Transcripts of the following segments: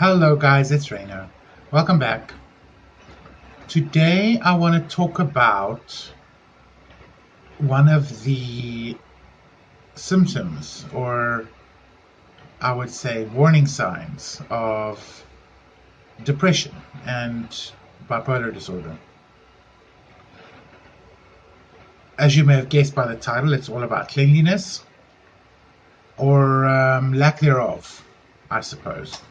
Hello guys, it's Rainer. Welcome back. Today I want to talk about one of the symptoms, or I would say warning signs, of depression and bipolar disorder. As you may have guessed by the title, it's all about cleanliness, or lack thereof, I suppose.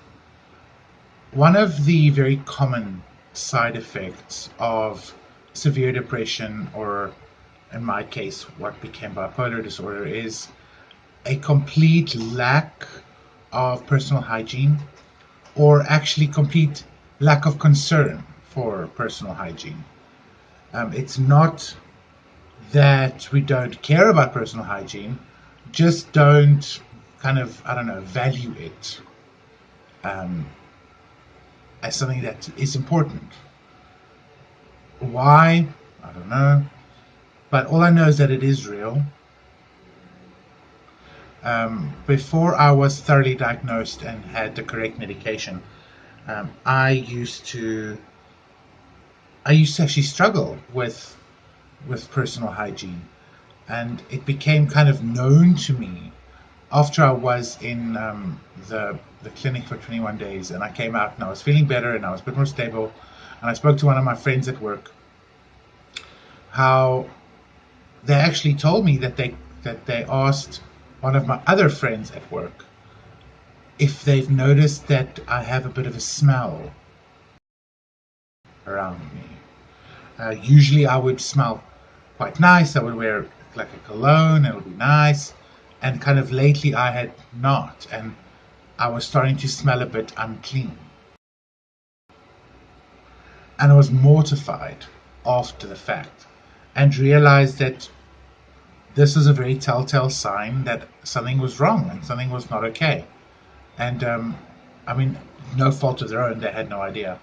One of the very common side effects of severe depression, or in my case, what became bipolar disorder, is a complete lack of personal hygiene, or actually complete lack of concern for personal hygiene. It's not that we don't care about personal hygiene, just don't value it as something that is important. Why? I don't know. But all I know is that it is real. Before I was thoroughly diagnosed and had the correct medication, I used to actually struggle with personal hygiene, and it became kind of known to me after I was in the clinic for 21 days, and I came out and I was feeling better and I was a bit more stable, and I spoke to one of my friends at work, how they actually told me that they asked one of my other friends at work if they've noticed that I have a bit of a smell around me. Usually I would smell quite nice. I would wear like a cologne, it would be nice, and kind of lately I had not, and I was starting to smell a bit unclean. And I was mortified after the fact and realized that this was a very telltale sign that something was wrong and something was not okay. And no fault of their own, they had no idea.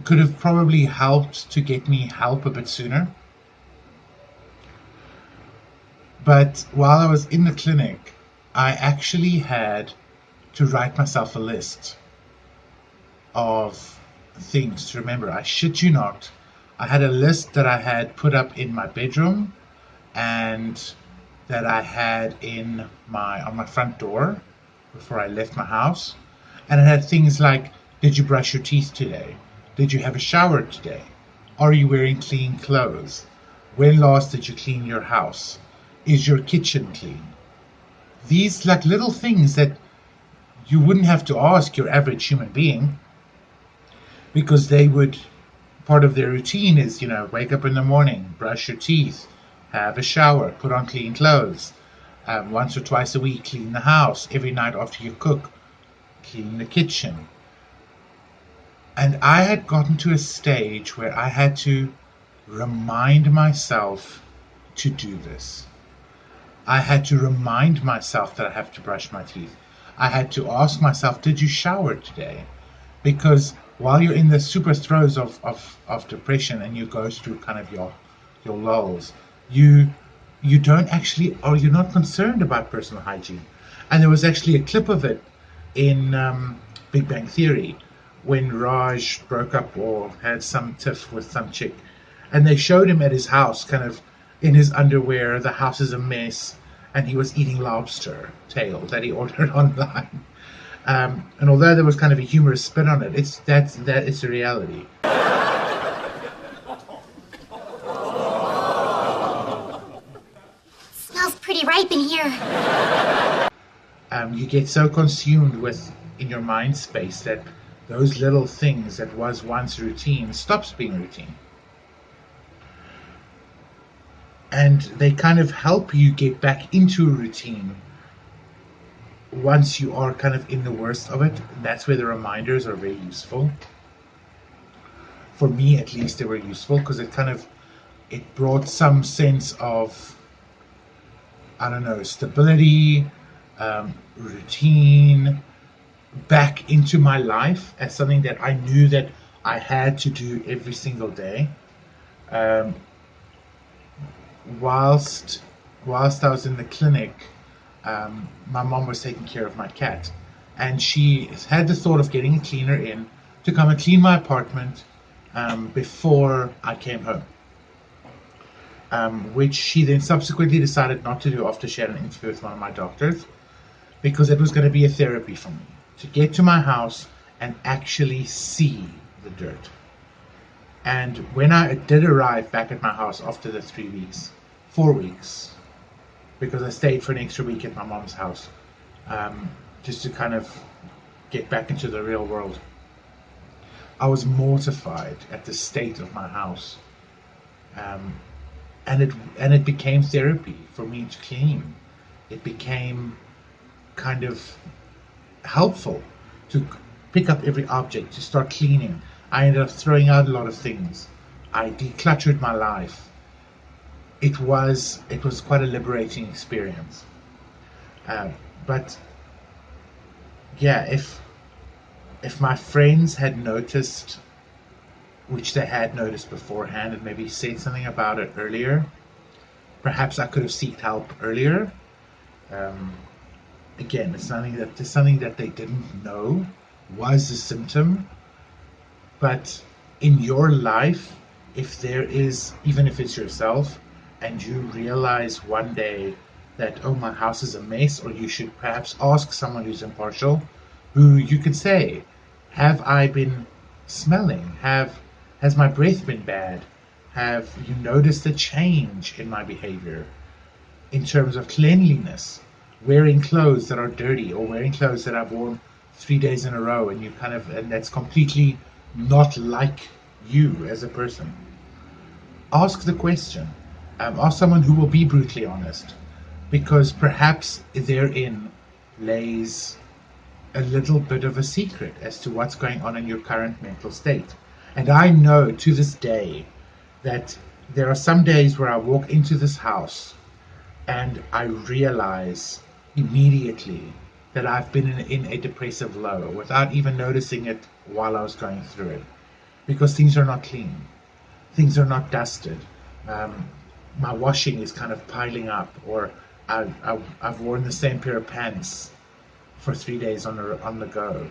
Could have probably helped to get me help a bit sooner. But while I was in the clinic, I actually had to write myself a list of things to remember. I shit you not. I had a list that I had put up in my bedroom and that I had on my front door before I left my house. And it had things like, did you brush your teeth today? Did you have a shower today? Are you wearing clean clothes? When last did you clean your house? Is your kitchen clean? These like little things that you wouldn't have to ask your average human being, because part of their routine is, wake up in the morning, brush your teeth, have a shower, put on clean clothes, once or twice a week clean the house, every night after you cook, clean the kitchen. And I had gotten to a stage where I had to remind myself to do this. I had to remind myself that I have to brush my teeth. I had to ask myself, did you shower today? Because while you're in the super throes of depression and you go through kind of your lulls, you don't actually, or you're not concerned about personal hygiene. And there was actually a clip of it in Big Bang Theory when Raj broke up or had some tiff with some chick, and they showed him at his house kind of in his underwear. The house is a mess, and he was eating lobster tail that he ordered online. And although there was kind of a humorous spin on it, it's a reality. Smells pretty ripe in here. You get so consumed in your mind space that those little things that was once routine stops being routine. And they kind of help you get back into a routine once you are kind of in the worst of it. And that's where the reminders are very useful. For me, at least, they were useful because it brought some sense of, stability, routine back into my life as something that I knew that I had to do every single day. Whilst I was in the clinic, my mom was taking care of my cat, and she had the thought of getting a cleaner in to come and clean my apartment before I came home, which she then subsequently decided not to do after she had an interview with one of my doctors, because it was going to be a therapy for me to get to my house and actually see the dirt. And when I did arrive back at my house after the 3 weeks, 4 weeks, because I stayed for an extra week at my mom's house, just to kind of get back into the real world, I was mortified at the state of my house. Um, and it became therapy for me to clean. It became kind of helpful to pick up every object, to start cleaning. I ended up throwing out a lot of things. I decluttered my life. It was quite a liberating experience. But yeah, if my friends had noticed, which they had noticed beforehand, and maybe said something about it earlier, perhaps I could have sought help earlier. Um, Again, it's something that they didn't know was a symptom. But in your life, if there is, even if it's yourself, and you realize one day that, oh, my house is a mess, or you should perhaps ask someone who's impartial, who you could say, have I been smelling? Has my breath been bad? Have you noticed a change in my behavior in terms of cleanliness? Wearing clothes that are dirty, or wearing clothes that I've worn 3 days in a row, and and that's completely not like you as a person. Ask the question. Ask someone who will be brutally honest, because perhaps therein lays a little bit of a secret as to what's going on in your current mental state. And I know to this day that there are some days where I walk into this house and I realize immediately that I've been in a depressive low without even noticing it while I was going through it, because things are not clean, things are not dusted. Um, my washing is kind of piling up, or I've worn the same pair of pants for 3 days on the go.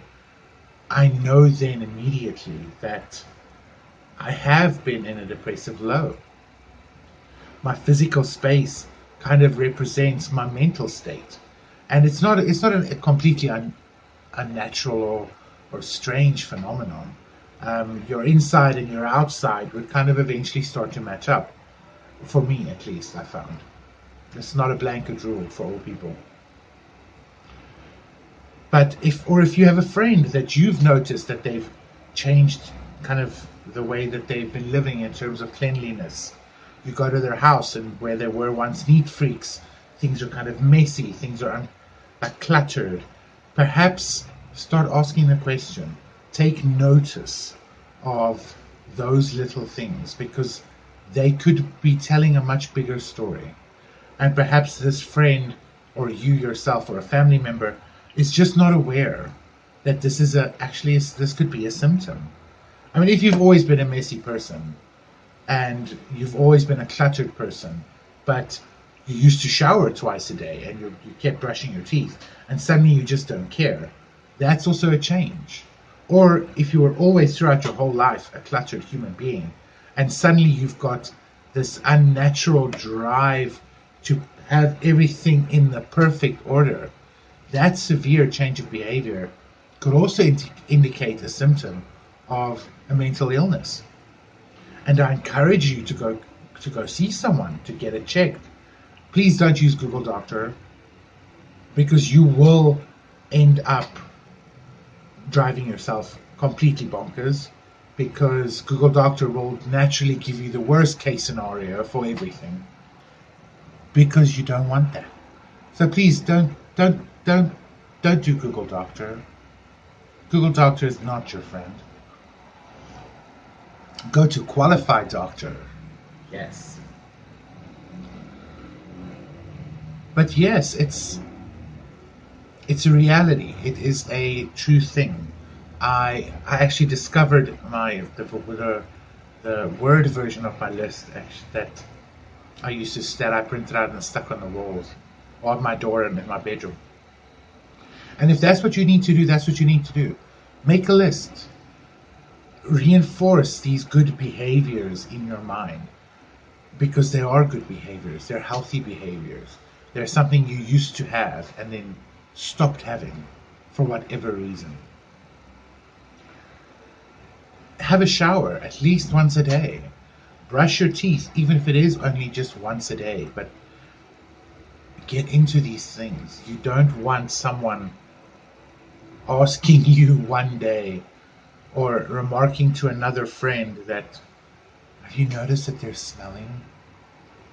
I know then immediately that I have been in a depressive low. My physical space kind of represents my mental state, and it's not a completely unnatural or strange phenomenon. Your inside and your outside would kind of eventually start to match up. For me, at least, I found it's not a blanket rule for all people. But if you have a friend that you've noticed that they've changed kind of the way that they've been living in terms of cleanliness, you go to their house, and where they were once neat freaks, things are kind of messy, things are cluttered. Perhaps start asking the question. Take notice of those little things, because they could be telling a much bigger story. And perhaps this friend, or you yourself, or a family member is just not aware that this could be a symptom. I mean, if you've always been a messy person, and you've always been a cluttered person, but you used to shower twice a day, and you kept brushing your teeth, and suddenly you just don't care, that's also a change. Or if you were always throughout your whole life a cluttered human being, and suddenly you've got this unnatural drive to have everything in the perfect order, that severe change of behavior could also indicate a symptom of a mental illness. And I encourage you to go see someone to get it checked. Please don't use Google Doctor, because you will end up driving yourself completely bonkers, because Google Doctor will naturally give you the worst case scenario for everything, because you don't want that. So please don't do Google Doctor. Google Doctor is not your friend. Go to qualified doctor. Yes. But yes, it's a reality. It is a true thing. I actually discovered the word version of my list that I printed out and stuck on the walls, or on my door and in my bedroom. And if that's what you need to do, that's what you need to do. Make a list. Reinforce these good behaviors in your mind, because they are good behaviors. They're healthy behaviors. They're something you used to have and then stopped having for whatever reason. Have a shower at least once a day. Brush your teeth, even if it is only just once a day. But get into these things. You don't want someone asking you one day or remarking to another friend that, have you noticed that they're smelling?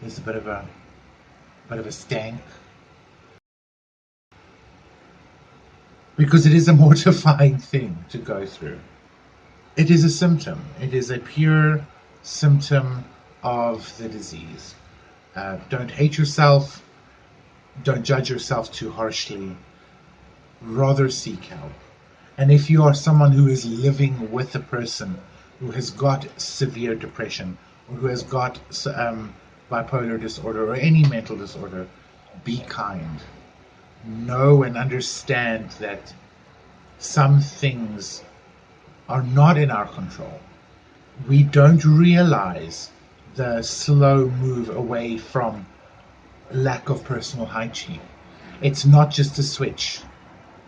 There's a bit of a stank. Because it is a mortifying thing to go through. It is a symptom. It is a pure symptom of the disease. Don't hate yourself. Don't judge yourself too harshly. Rather seek help. And if you are someone who is living with a person who has got severe depression or who has got bipolar disorder or any mental disorder, be kind. Know and understand that some things are not in our control. We don't realize the slow move away from lack of personal hygiene. It's not just a switch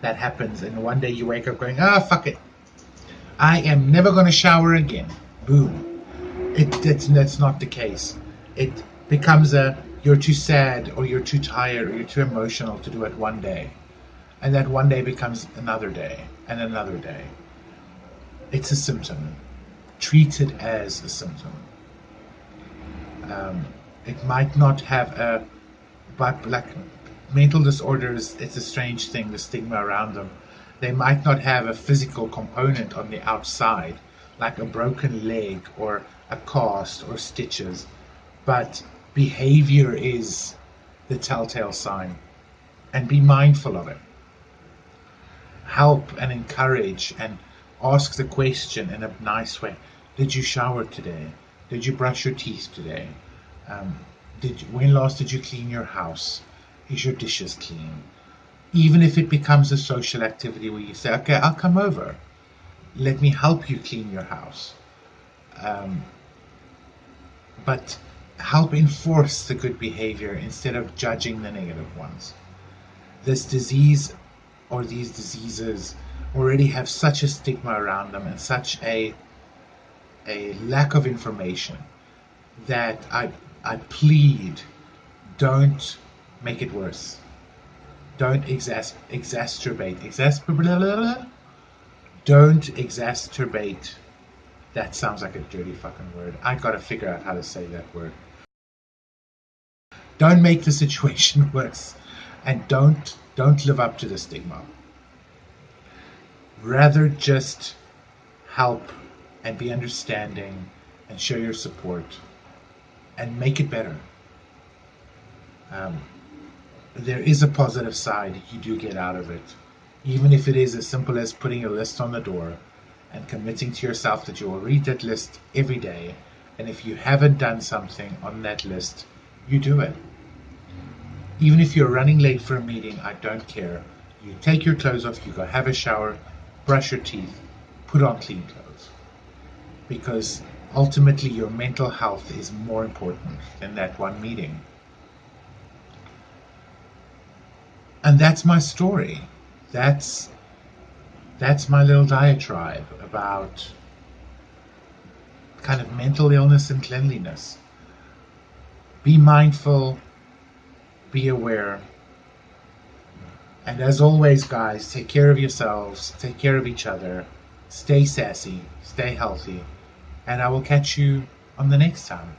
that happens and one day you wake up going, fuck it, I am never going to shower again. Boom. That's not the case. It becomes you're too sad or you're too tired or you're too emotional to do it one day. And that one day becomes another day and another day. It's a symptom. Treat it as a symptom. It might not have but like mental disorders, it's a strange thing, the stigma around them. They might not have a physical component on the outside, like a broken leg or a cast or stitches, but behavior is the telltale sign, and be mindful of it. Help and encourage and ask the question in a nice way. Did you shower today? Did you brush your teeth today? When last did you clean your house? Is your dishes clean? Even if it becomes a social activity where you say, okay, I'll come over. Let me help you clean your house. But help enforce the good behavior instead of judging the negative ones. This disease or these diseases already have such a stigma around them and such a lack of information that I plead, don't make it worse. Don't don't exacerbate. That sounds like a dirty fucking word. I gotta figure out how to say that word. Don't make the situation worse, and don't live up to the stigma. Rather just help and be understanding and show your support and make it better. There is a positive side you do get out of it, even if it is as simple as putting a list on the door and committing to yourself that you will read that list every day, and if you haven't done something on that list, you do it. Even if you're running late for a meeting, I don't care. You take your clothes off, you go have a shower, brush your teeth, put on clean clothes. Because ultimately your mental health is more important than that one meeting. And that's my story. That's my little diatribe about kind of mental illness and cleanliness. Be mindful, be aware, and as always, guys, take care of yourselves, take care of each other, stay sassy, stay healthy, and I will catch you on the next time.